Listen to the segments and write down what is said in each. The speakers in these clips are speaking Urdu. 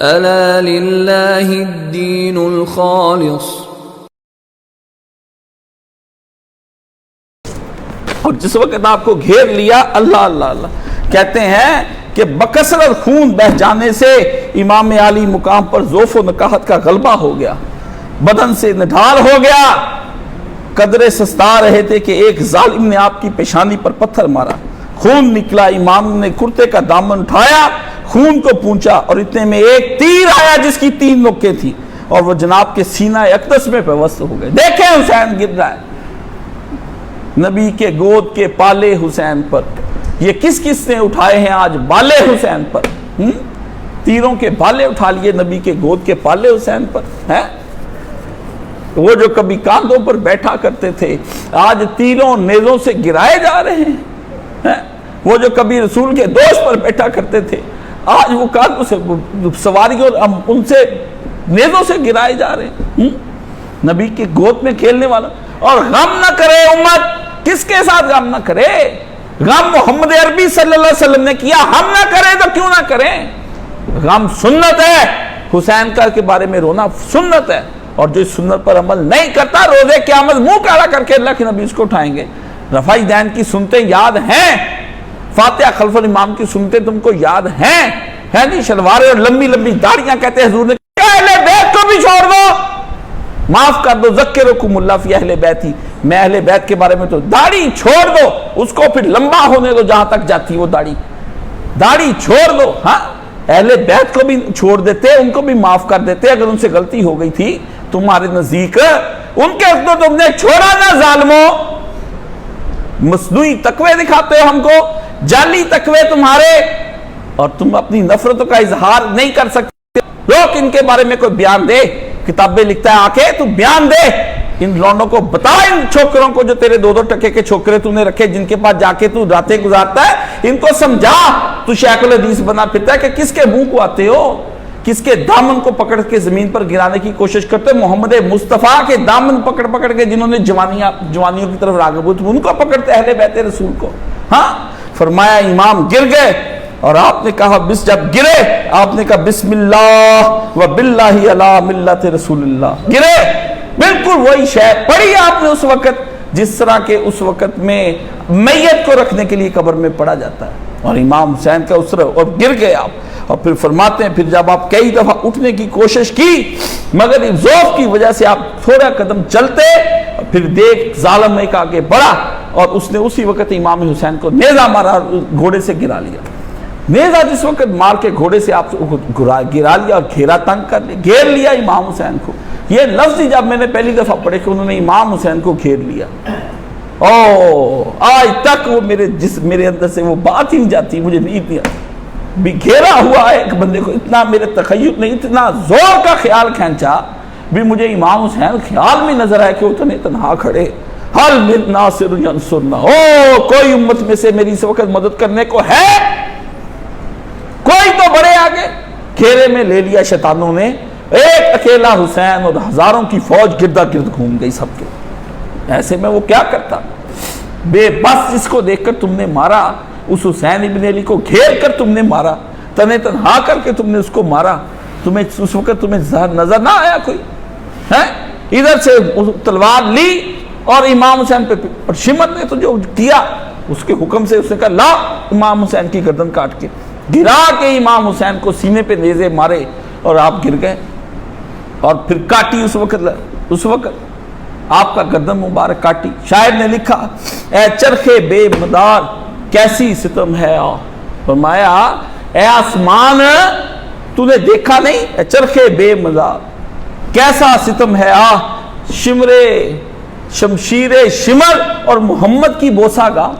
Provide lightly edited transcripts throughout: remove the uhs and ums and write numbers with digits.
ألا لله الدين الخالص. اور جس وقت آپ کو گھیر لیا، اللہ اللہ اللہ کہتے ہیں کہ بکثرت خون بہ جانے سے امام عالی مقام پر ذوف و نکاحت کا غلبہ ہو گیا، بدن سے نڈھال ہو گیا، قدرے سستا رہے تھے کہ ایک ظالم نے آپ کی پیشانی پر پتھر مارا، خون نکلا، امام نے کرتے کا دامن اٹھایا، خون کو پونچھا اور اتنے میں ایک تیر آیا جس کی 3 نوکیں تھی اور وہ جناب کے سینہ اقدس میں پیوست ہو گئے۔ دیکھیں حسین گر رہا ہے، نبی کے گود کے پالے حسین پر، یہ کس کس نے اٹھائے ہیں آج بالے حسین پر؟ تیروں کے بالے اٹھا لیے نبی کے گود کے پالے حسین پر ہیں؟ وہ جو کبھی کاندھوں پر بیٹھا کرتے تھے آج تیروں نیزوں سے گرائے جا رہے ہیں۔ وہ جو کبھی رسول کے دوست پر بیٹھا کرتے تھے آج وہ کاندھوں سے سواریوں ان سے نیزوں سے گرائے جا رہے ہیں۔ نبی کے گود میں کھیلنے والا، اور غم نہ کرے امت، کس کے ساتھ غم نہ کرے؟ غم محمد عربی صلی اللہ علیہ وسلم نے کیا، ہم نہ کریں تو کیوں نہ کریں؟ غم سنت ہے، حسین کا کے بارے میں رونا سنت ہے، اور جو اس سنت پر عمل نہیں کرتا روزے قیامت منہ کالا کر کے اللہ کے نبی اس کو اٹھائیں گے۔ رفع دین کی سنتیں یاد ہیں، فاتحہ خلف الامام کی سنتیں تم کو یاد ہیں جی؟ شلواریں اور لمبی لمبی داڑیاں، کہتے ہیں حضور نے اہل بیت کو بھی چھوڑ دو، معاف کر دو، ذکرکم اللہ فی اہل بیتی، میں اہل بیت کے بارے میں تو داڑھی چھوڑ دو، اس کو پھر لمبا ہونے دو جہاں تک جاتی وہ داڑھی چھوڑ دو۔ ہاں اہل بیت کو بھی چھوڑ دیتے، ان کو بھی معاف کر دیتے اگر ان سے غلطی ہو گئی تھی تمہارے نزدیک، ان کے تو تم نے چھوڑا نہ ظالموں۔ مصنوعی تقوی دکھاتے ہو ہم کو، جعلی تقوی تمہارے، اور تم اپنی نفرتوں کا اظہار نہیں کر سکتے۔ لوگ ان کے بارے میں کوئی بیان دے، کتابیں لکھتا ہے آ کے تو بیان دے، ان لونڈوں کو بتا، ان چھوکروں کو جو تیرے 2-2 ٹکے کے چھوکرے تو نے رکھے جن کے پاس جا کے تو راتیں گزارتا ہے، ان کو سمجھا۔ تو شیخ الحدیث بنا پھرتا ہے کہ کس کے منہ کو آتے ہو، کس کے دامن کو پکڑ کے زمین پر گرانے کی کوشش کرتے ہو؟ محمد مصطفیٰ کے دامن پکڑ کے جنہوں نے جوانیوں کی طرف راغب ہوئے ان کو پکڑتے، اہل بیت رسول کو۔ ہاں فرمایا امام گر گئے، اور آپ نے کہا جب گرے آپ نے کہا بسم اللہ و باللہ علی ملت رسول اللہ، گرے بالکل وہی شے پڑھی آپ نے اس وقت جس طرح کے اس وقت میں میت کو رکھنے کے لیے قبر میں پڑا جاتا ہے، اور امام حسین کا اس طرح، اور گر گئے آپ۔ اور پھر فرماتے ہیں پھر جب آپ کئی دفعہ اٹھنے کی کوشش کی مگر ذوق کی وجہ سے آپ تھوڑا قدم چلتے، پھر دیکھ ظالم ایک آگے بڑھا اور اس نے اسی وقت امام حسین کو نیزہ مارا اور گھوڑے سے گرا لیا۔ نیزہ جس وقت مار کے گھوڑے سے آپ گرا لیا اور گھیرا تنگ کر لیا، گھیر لیا امام حسین کو۔ یہ لفظ جب میں نے پہلی دفعہ پڑھے کہ انہوں نے امام حسین کو گھیر لیا، آج تک وہ میرے اندر سے وہ بات ہی نہیں جاتی، مجھے نیند نہیں آتی۔ بھی گھیرا ہوا ہے ایک بندے کو، اتنا میرے تخیل نہیں، اتنا زور کا خیال کھینچا بھی مجھے امام حسین خیال میں نظر آیا کہ وہ تنہا کھڑے، حل من ناصر ینصرنا، کوئی امت میں سے میری اس وقت مدد کرنے کو ہے؟ کوئی تو بڑے آگے۔ گھیرے میں لے لیا شیطانوں نے، ایک اکیلا حسین اور ہزاروں کی فوج گردا گرد گھوم گئی سب کے۔ ایسے میں وہ کیا کرتا؟ بے بس جس کو دیکھ کر تم نے مارا، اس حسین ابن علی کو گھیر کر تم نے مارا، تنہا کر کے تم نے اس کو مارا، تمہیں اس وقت نظر نہ آیا کوئی؟ ادھر سے تلوار لی اور امام حسین پہ، اور شمت نے تو جو کیا اس کے حکم سے اس نے کہا لا امام حسین کی گردن کاٹ کے، گرا کے امام حسین کو سینے پہ نیزے مارے اور آپ گر گئے، اور پھر کاٹی اس وقت آپ کا گردن مبارک کاٹی۔ شاعر نے لکھا اے چرخے بے مدار کیسی ستم ہے آ، فرمایا اے آسمان تو نے دیکھا نہیں، اے چرخے بے مدار کیسا ستم ہے آ، شمشیر شمر اور محمد کی بوسہ گا،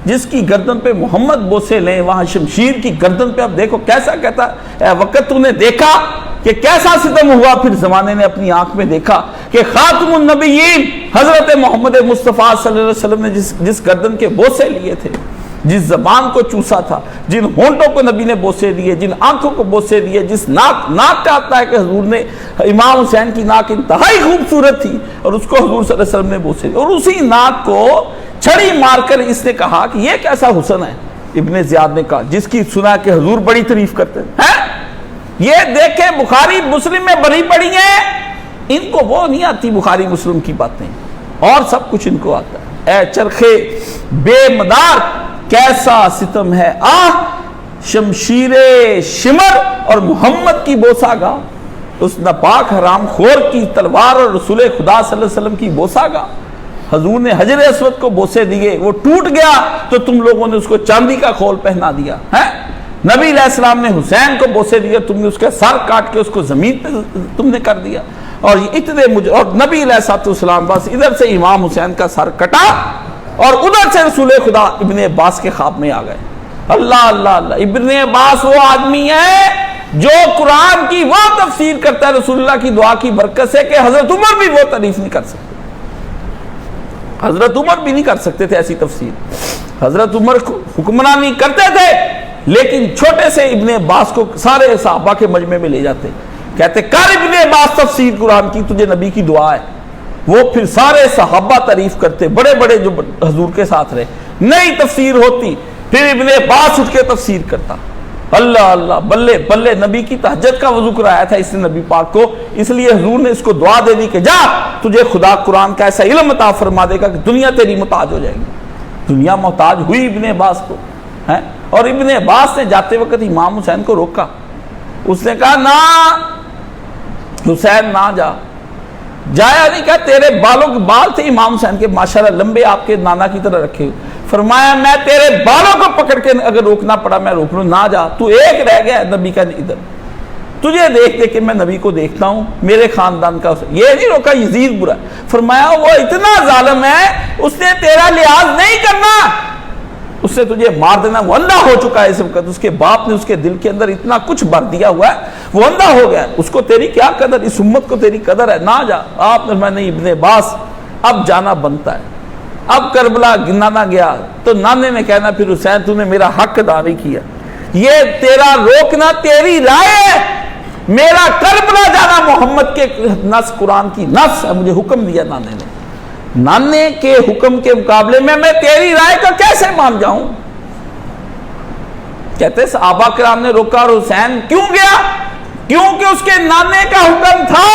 جس کی گردن پہ محمد بوسے لیں وہاں شمشیر کی گردن پہ اب دیکھو کیسا کہتا اے وقت تو نے دیکھا کہ کیسا ستم ہوا۔ پھر زمانے نے اپنی آنکھ میں دیکھا کہ خاتم النبیین حضرت محمد مصطفیٰ صلی اللہ علیہ وسلم نے جس گردن کے بوسے لیے تھے، جس زبان کو چوسا تھا، جن ہونٹوں کو نبی نے بوسے دیے، جن آنکھوں کو بوسے دیے، جس ناک کا آتا ہے کہ حضور نے امام حسین کی ناک انتہائی خوبصورت تھی اور اس کو حضور صلی اللہ علیہ وسلم نے بوسے دی، اور اسی ناک کو چھڑی مار کر اس نے کہا کہ یہ کیسا حسن ہے، ابن زیاد نے کہا جس کی سنا کہ حضور بڑی تعریف کرتے ہیں، یہ دیکھیں بخاری مسلم میں بھری پڑی ہیں، ان کو وہ نہیں آتی بخاری مسلم کی باتیں، اور سب کچھ ان کو آتا ہے۔ اے چرخے بے مدار کیسا ستم ہے آہ، شمشیر شمر اور محمد کی بوسا گا، اس ناپاک حرام خور کی تلوار اور رسول خدا صلی اللہ علیہ وسلم کی بوسا گا۔ حضور نے حجر اسود کو بوسے دیے، وہ ٹوٹ گیا تو تم لوگوں نے اس کو چاندی کا خول پہنا دیا ہے۔ نبی علیہ السلام نے حسین کو بوسے دیا، تم نے اس کا سر کاٹ کے اس کو زمین پہ تم نے کر دیا، اور یہ اتنے اور نبی علیہ السلام بس ادھر سے امام حسین کا سر کٹا اور ادھر سے رسول خدا ابن عباس کے خواب میں آ گئے۔ اللہ اللہ اللہ، ابن عباس وہ آدمی ہے جو قرآن کی وہ تفسیر کرتا ہے رسول اللہ کی دعا کی برکت سے کہ حضرت عمر بھی وہ تعریف نہیں کر سکتے، حضرت عمر بھی نہیں کر سکتے تھے ایسی تفسیر۔ حضرت عمر حکمرانی کرتے تھے لیکن چھوٹے سے ابن عباس کو سارے صحابہ کے مجمع میں لے جاتے، کہتے کر ابن عباس تفسیر قرآن کی، تجھے نبی کی دعا ہے۔ وہ پھر سارے صحابہ تعریف کرتے، بڑے بڑے جو حضور کے ساتھ رہے، نئی تفسیر ہوتی، پھر ابن عباس اٹھ کے تفسیر کرتا۔ اللہ اللہ، بلے بلے، نبی کی تہجد کا وضو کرایا تھا اس نے نبی پاک کو، اس لیے حضور نے اس کو دعا دے دی کہ جا تجھے خدا قرآن کا ایسا علم عطا فرما دے گا کہ دنیا تیری محتاج ہو جائے گی۔ دنیا محتاج ہوئی ابن عباس کو، اور ابن عباس نے جاتے وقت امام حسین کو روکا، اس نے کہا نہ حسین نہ جا، جایا نہیں، کہا تیرے بالوں کے بال تھے امام حسین کے ماشاءاللہ لمبے، آپ کے نانا کی طرح رکھے، فرمایا میں تیرے بالوں کو پکڑ کے اگر روکنا پڑا میں روک لوں، نہ جا، تو ایک رہ گیا نبی کا ادھر، تجھے دیکھ دے کہ میں نبی کو دیکھتا ہوں، میرے خاندان کا، یہ نہیں روکا یزید برا، فرمایا وہ اتنا ظالم ہے اس نے تیرا لحاظ نہیں کرنا، اس سے تجھے مار دینا، وہ اندھا ہو چکا ہے اس وقت، اس کے باپ نے اس کے دل کے اندر اتنا کچھ بھر دیا ہوا ہے، وہ اندھا ہو گیا، اس کو تیری کیا قدر، اس امت کو تیری قدر ہے، نہ جا۔ آپ نے نہیں ابن عباس اب جانا بنتا ہے، اب کربلا گنانا گیا تو نانے نے کہنا پھر حسین تو نے میرا حق ادا نہیں کیا، یہ تیرا روکنا تیری رائے ہے، میرا کربلا جانا محمد کے نص قرآن کی نص ہے، مجھے حکم دیا نانے نے، نانے کے حکم کے مقابلے میں تیری رائے کا کیسے مان جاؤں؟ کہتے صحابہ کرام نے روکا، اور حسین کیوں گیا؟ کیونکہ اس کے نانے کا حکم تھا،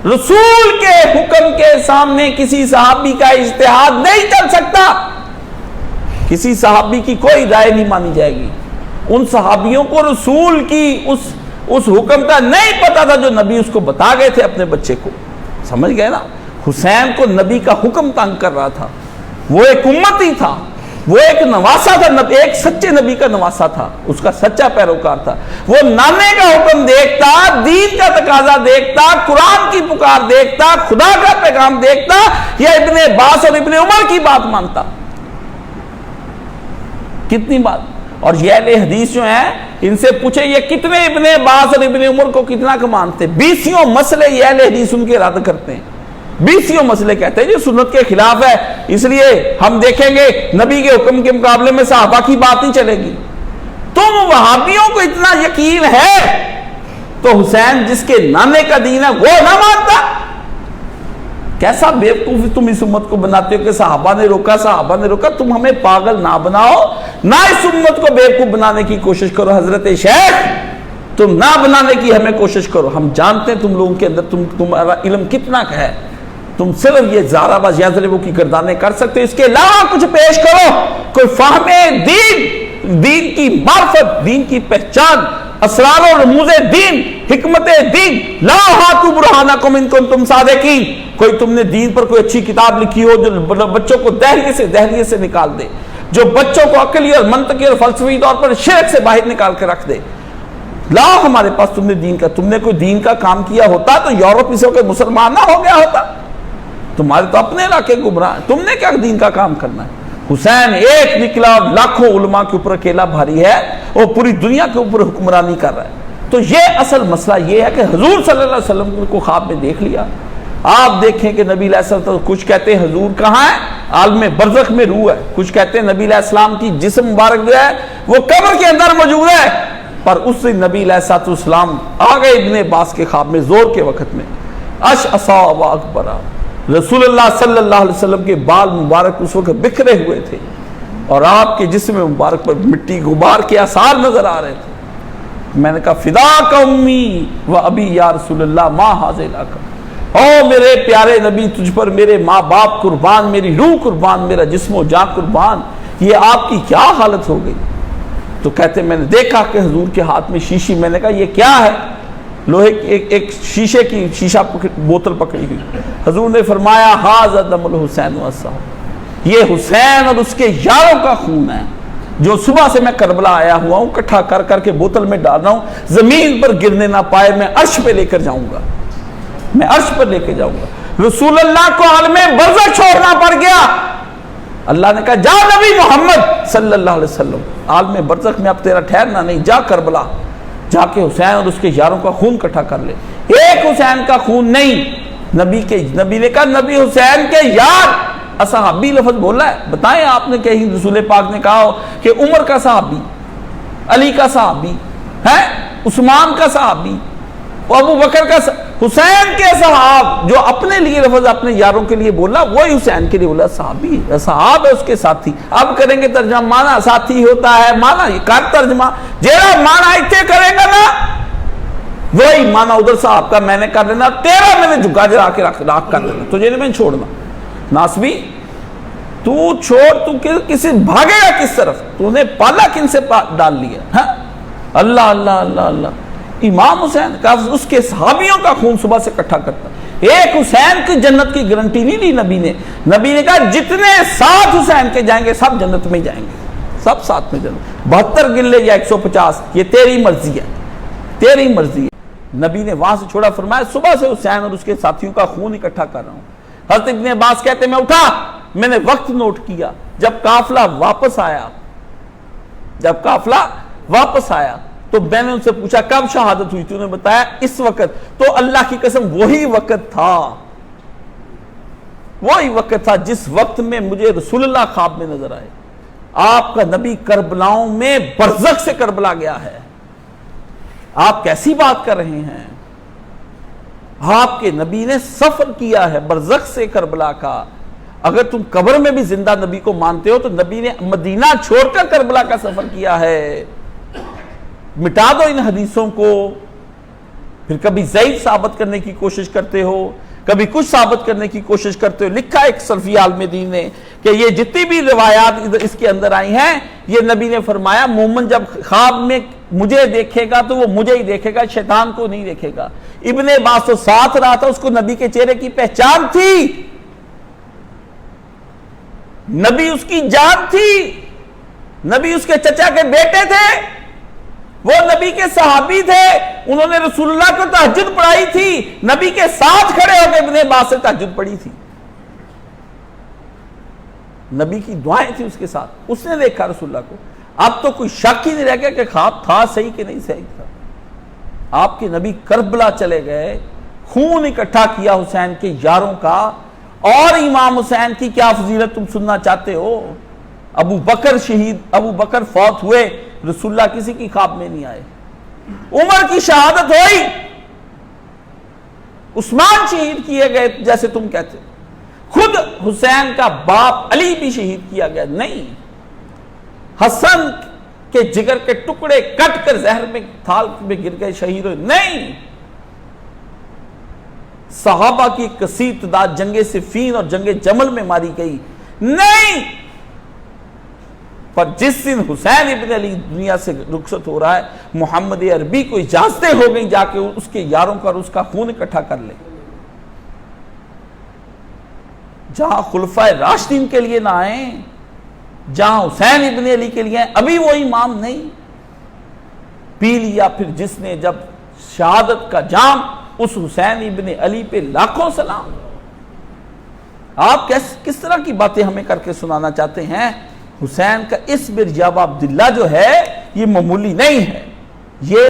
رسول کے حکم کے سامنے کسی صحابی کا اجتہاد نہیں چل سکتا، کسی صحابی کی کوئی رائے نہیں مانی جائے گی۔ ان صحابیوں کو رسول کی اس حکم کا نہیں پتا تھا جو نبی اس کو بتا گئے تھے اپنے بچے کو، سمجھ گئے نا؟ حسین کو نبی کا حکم تنگ کر رہا تھا، وہ ایک امتی تھا، وہ ایک نواسا تھا، ایک سچے نبی کا نواسا تھا، اس کا سچا پیروکار تھا، وہ نانے کا حکم دیکھتا، دین کا تقاضا دیکھتا، قرآن کی پکار دیکھتا، خدا کا پیغام دیکھتا، یا ابن عباس اور ابن عمر کی بات مانتا؟ کتنی بات! اور یہ اہل حدیث جو ہیں ان سے پوچھے یہ کتنے ابن عباس اور ابن عمر کو کتنا کا مانتے؟ 20 مسئلے یہ اہل حدیث ان کے رد کرتے ہیں، 20 مسئلے کہتے ہیں جو سنت کے خلاف ہے، اس لیے ہم دیکھیں گے نبی کے حکم کے مقابلے میں صحابہ کی بات نہیں چلے گی۔ تم وہابیوں کو اتنا یقین ہے تو حسین جس کے نانے کا دین ہے وہ نہ مانتا؟ کیسا بیوقوف تم اس امت کو بناتے ہو کہ صحابہ نے روکا، صحابہ نے روکا، تم ہمیں پاگل نہ بناؤ، نہ اس امت کو بیوقوف بنانے کی کوشش کرو، حضرت شیخ تم نہ بنانے کی ہمیں کوشش کرو، ہم جانتے ہیں تم لوگوں کے اندر تمہارا علم کتنا ہے، تم صرف یہ زارہ باز یازلبوں کی گردانیں کر سکتے ہو، اس کے علاوہ کچھ پیش کرو، کوئی فہم دین کی معرفت، دین کی پہچان، اسرار و رموز دین، حکمت دین، لا ہاتوا برہانکم ان کنتم صادقین، کوئی تم نے دین پر کوئی اچھی کتاب لکھی ہو جو بچوں کو دہلیے سے نکال دے، جو بچوں کو عقلی اور منطقی اور فلسفی طور پر شرک سے باہر نکال کے رکھ دے، لاؤ ہمارے پاس تم نے دین کا، تم نے کوئی دین کا کام کیا ہوتا تو یورپ اس وقت مسلمان نہ ہو گیا ہوتا، تمہارے تو اپنے علاقے گمراہ ہیں، تم نے کیا دین کا کام کرنا ہے؟ حسین ایک نکلا اور لاکھوں علماء کے اوپر اکیلا بھاری ہے، وہ پوری دنیا کے اوپر حکمرانی کر رہا ہے۔ تو یہ اصل مسئلہ یہ ہے کہ حضور صلی اللہ علیہ وسلم کو خواب میں دیکھ لیا، آپ دیکھیں کہ نبی علیہ السلام، کچھ کہتے ہیں حضور کہاں ہے؟ عالم برزخ میں روح ہے، کچھ کہتے ہیں نبی علیہ السلام کی جسم مبارک جو ہے وہ قبر کے اندر موجود ہے، پر اس سے نبی علیہ السلام آ گئے ابن عباس کے خواب میں زور کے وقت میں، اشعثا و اکبرا، رسول اللہ صلی اللہ علیہ وسلم کے بال مبارک اس وقت بکھرے ہوئے تھے اور آپ کے جسم مبارک پر مٹی غبار کے آثار نظر آ رہے تھے، میں نے کہا فدا کا امی و ابی یا رسول اللہ ما حاضر کا، او میرے پیارے نبی تجھ پر میرے ماں باپ قربان، میری روح قربان، میرا جسم و جان قربان، یہ آپ کی کیا حالت ہو گئی؟ تو کہتے میں نے دیکھا کہ حضور کے ہاتھ میں شیشی، میں نے کہا یہ کیا ہے؟ لوہے ایک شیشے کی شیشہ بوتل پکڑی ہوئی، حضور نے فرمایا ھذا دم الحسین والصحابہ، یہ حسین اور اس کے یاروں کا خون ہے جو صبح سے میں کربلا آیا ہوا ہوں، اکٹھا کر کر کے بوتل میں ڈال رہا ہوں، زمین پر گرنے نہ پائے، میں عرش پہ لے کر جاؤں گا، میں عرش پر لے کے جاؤں گا۔ رسول اللہ کو عالم برزخ چھوڑنا پڑ گیا، اللہ نے کہا جا نبی محمد صلی اللہ علیہ وسلم، عالم برزخ میں اب تیرا ٹھہرنا نہیں، جا کربلا، جا کے حسین اور اس کے یاروں کا خون اکٹھا کر لے۔ ایک حسین کا خون نہیں، نبی نے کہا نبی حسین کے یار، اصحابی لفظ بولا ہے، بتائیں آپ نے کہیں رسول پاک نے کہا ہو کہ عمر کا صحابی، علی کا صحابی ہے، عثمان کا صحابی، ابو بکر کا حسین کے صحاب، جو اپنے لیے لفظ اپنے یاروں کے لیے بولا وہی حسین کے لیے بولا صحابی، صحاب ہے اس کے ساتھی۔ اب کریں گے ترجمہ، مانا ساتھی ہوتا ہے، مانا یہ کر ترجمہ، جیڑا مانا اتنے کرے گا نا وہی مانا ادھر صاحب کا میں نے کر لینا، تیرا میں نے جھکا جا کے رکھ کر دینا، تجھے میں چھوڑنا۔ ناسبی تو چھوڑ، تو کسی بھاگے گا کس طرف؟ تو نے پالا کن سے ڈال لیا؟ ہاں اللہ اللہ اللہ اللہ۔ امام حسین کا اس کے صحابیوں کا خون صبح سے اکٹھا کرتا، ایک حسین کی جنت کی گارنٹی نہیں دی نبی نے۔ نبی نے کہا جتنے ساتھ حسین کے جائیں گے سب جنت میں جائیں گے، سب ساتھ میں جنت، 72 گن لے یا 150، یہ تیری مرضی ہے، تیری مرضی ہے۔ نبی نے وہاں سے چھوڑا، فرمایا صبح سے حسین اور اس کے ساتھیوں کا خون اکٹھا کر رہا ہوں۔ حضرت ابن عباس کہتے میں اٹھا، میں نے وقت نوٹ کیا، جب قافلہ واپس آیا تو میں نے ان سے پوچھا کب شہادت ہوئی؟ تو انہوں نے بتایا اس وقت۔ تو اللہ کی قسم وہی وقت تھا جس وقت میں مجھے رسول اللہ خواب میں نظر آئے۔ آپ کا نبی کربلاؤں میں برزخ سے کربلا گیا ہے، آپ کیسی بات کر رہے ہیں؟ آپ کے نبی نے سفر کیا ہے برزخ سے کربلا کا۔ اگر تم قبر میں بھی زندہ نبی کو مانتے ہو تو نبی نے مدینہ چھوڑ کر کربلا کا سفر کیا ہے۔ مٹا دو ان حدیثوں کو، پھر کبھی ضعیف ثابت کرنے کی کوشش کرتے ہو، کبھی کچھ ثابت کرنے کی کوشش کرتے ہو۔ لکھا ایک سلفی عالم دین نے کہ یہ جتنی بھی روایات اس کے اندر آئی ہیں، یہ نبی نے فرمایا مومن جب خواب میں مجھے دیکھے گا تو وہ مجھے ہی دیکھے گا، شیطان کو نہیں دیکھے گا۔ ابن عباس تو ساتھ رہا تھا، اس کو نبی کے چہرے کی پہچان تھی، نبی اس کی جان تھی، نبی اس کے چچا کے بیٹے تھے، وہ نبی کے صحابی تھے، انہوں نے رسول اللہ کو تہجد پڑھائی تھی، نبی کے ساتھ کھڑے ہو کے ابن عباس سے تہجد پڑھی تھی، نبی کی دعائیں تھی اس کے ساتھ، اس نے دیکھا رسول اللہ کو۔ اب تو کوئی شک ہی نہیں رہ گیا کہ خواب تھا صحیح کہ نہیں صحیح تھا۔ آپ کے نبی کربلا چلے گئے، خون اکٹھا کیا حسین کے یاروں کا۔ اور امام حسین کی کیا فضیلت تم سننا چاہتے ہو؟ ابو بکر فوت ہوئے، رسول اللہ کسی کی خواب میں نہیں آئے۔ عمر کی شہادت ہوئی، عثمان شہید کیے گئے جیسے تم کہتے، خود حسین کا باپ علی بھی شہید کیا گیا نہیں، حسن کے جگر کے ٹکڑے کٹ کر زہر میں تھال میں گر گئے، شہید ہوئے نہیں۔ صحابہ کی کثیر تعداد جنگ صفین اور جنگ جمل میں ماری گئی نہیں، پر جس دن حسین ابن علی دنیا سے رخصت ہو رہا ہے، محمد عربی کو اجازتیں ہو گئی جا کے اس کے یاروں کا اور اس کا خون اکٹھا کر لے۔ جہاں خلفائے راشدین کے لیے نہ آئیں، جہاں حسین ابن علی کے لیے آئیں، ابھی وہ امام نہیں پی لیا۔ پھر جس نے جب شہادت کا جام، اس حسین ابن علی پہ لاکھوں سلام۔ آپ کس طرح کی باتیں ہمیں کر کے سنانا چاہتے ہیں؟ حسین کا اس برجاب عبداللہ جو ہے یہ معمولی نہیں ہے، یہ